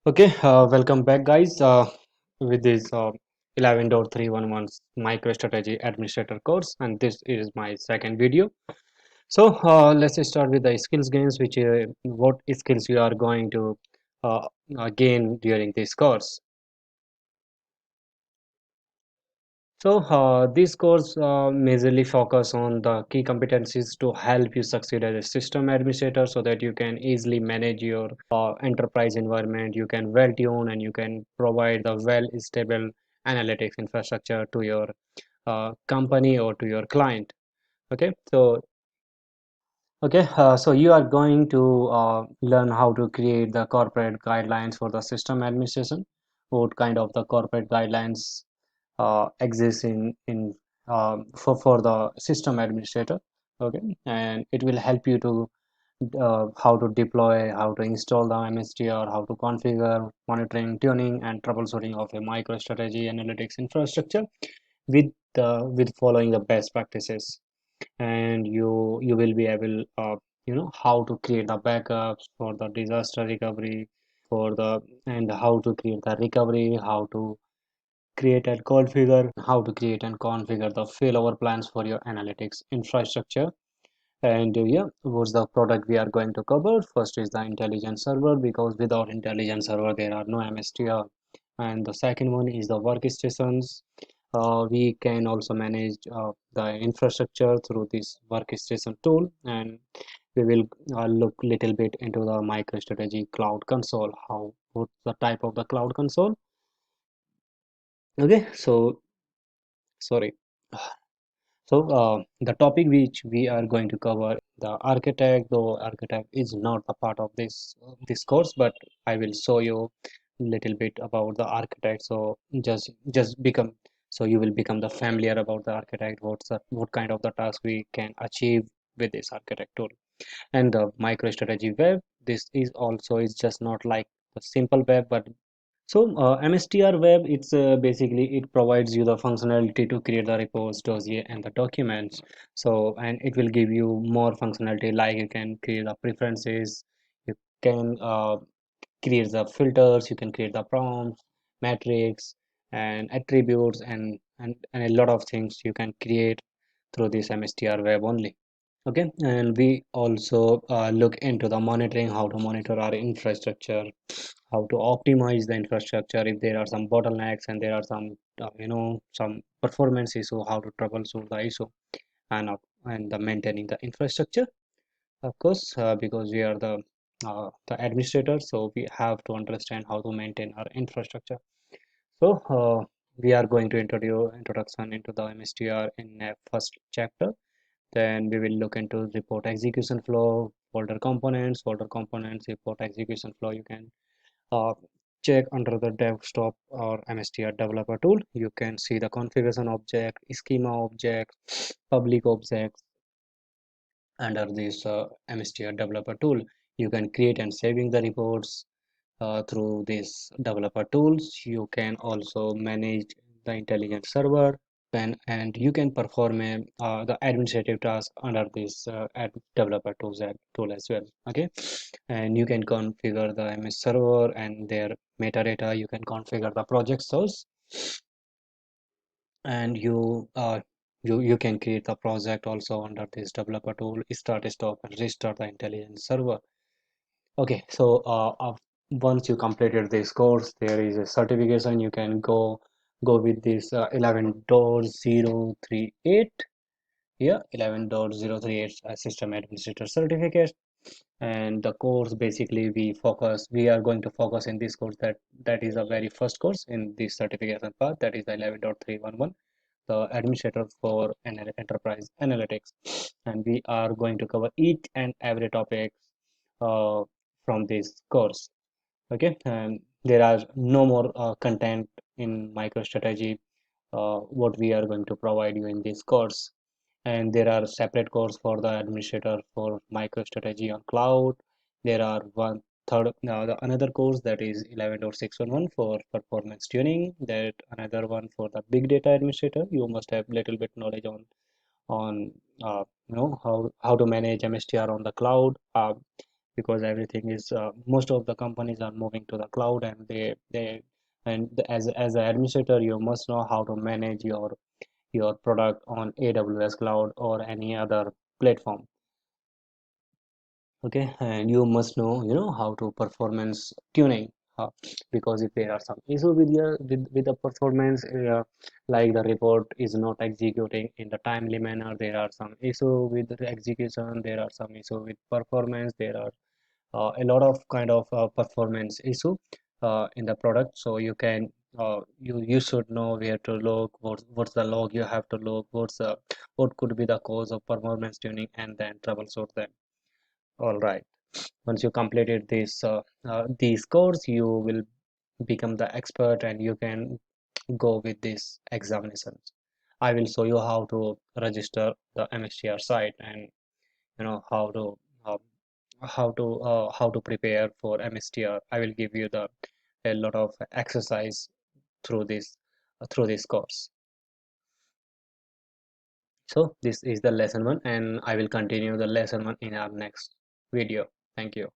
Okay, welcome back, guys, with this 11.311 MicroStrategy Administrator course, and this is my second video. So let's start with the skills gains, which what skills you are going to uh, gain during this course. So this course majorly focus on the key competencies to help you succeed as a system administrator so that you can easily manage your enterprise environment, you can well tune and you can provide the well stable analytics infrastructure to your company or to your client. Okay, so you are going to learn how to create the corporate guidelines for the system administration, what kind of the corporate guidelines exists for the system administrator. Okay, and it will help you to how to deploy, how to install the MSTR, how to configure monitoring, tuning, and troubleshooting of a MicroStrategy analytics infrastructure with with following the best practices. And you will be able how to create the backups for the disaster recovery for the and how to create the recovery, how to create and configure the failover plans for your analytics infrastructure. And yeah, what's the product we are going to cover? First is the intelligence server, because without intelligence server there are no MSTR. And the second one is the workstations. We can also manage the infrastructure through this workstation tool, and we will look little bit into the MicroStrategy Cloud Console. What's the type of the Cloud Console? Okay, so sorry. So the topic which we are going to cover, the architect, though architect is not a part of this course, but I will show you little bit about the architect. So just become so you will become the familiar about the architect, what kind of the task we can achieve with this architect tool. And the MicroStrategy web, this is also is just not like the simple web, but so MSTR Web, it's basically it provides you the functionality to create the reports, dossier, and the documents. So and it will give you more functionality, like you can create the preferences, you can create the filters, you can create the prompts, metrics, and attributes, and a lot of things you can create through this MSTR Web only. Okay, and we also look into the monitoring, how to monitor our infrastructure, how to optimize the infrastructure if there are some bottlenecks and there are some some performance issue, how to troubleshoot the issue, and and the maintaining the infrastructure, of course, because we are the administrator, so we have to understand how to maintain our infrastructure. So we are going to introduce introduction into the MSTR in a first chapter. Then we will look into report execution flow, folder components, report execution flow. You can uh, check under the desktop or MSTR developer tool. You can see the configuration object, schema object, public objects under this MSTR developer tool. You can create and saving the reports through these developer tools. You can also manage the intelligence server, and you can perform the administrative task under this developer tool as well. Okay, and you can configure the MS server and their metadata. You can configure the project source, and you can create the project also under this developer tool. Start, stop, and restart the intelligence server. Okay, so once you completed this course, there is a certification. You can go with this 11.038. Yeah, 11.038 system administrator certificate. And the course, basically we are going to focus in this course, that is the very first course in this certification part, that is the 11.311, the administrator for enterprise analytics. And we are going to cover each and every topic uh, from this course. Okay, and there are no more content in MicroStrategy what we are going to provide you in this course. And there are separate course for the administrator for MicroStrategy on cloud. There are one third another course, that is 11.611 for performance tuning, that another one for the big data administrator. You must have little bit knowledge on how to manage MSTR on the cloud. because everything is most of the companies are moving to the cloud, and as an administrator you must know how to manage your product on AWS cloud or any other platform. Okay, and you must know how to performance tuning, because if there are some issue with with the performance, like the report is not executing in the timely manner, there are some issue with the execution, there are some issue with performance, there are a lot of kind of performance issue in the product. So you should know where to look, what's the log you have to look, what could be the cause of performance tuning, and then troubleshoot them. All right. Once you completed these course, you will become the expert and you can go with these examinations. I will show you how to register the MSTR site, and how to uh, how to prepare for MSTR. I will give you the a lot of exercise through this course. So this is the lesson one, and I will continue the lesson one in our next video. Thank you.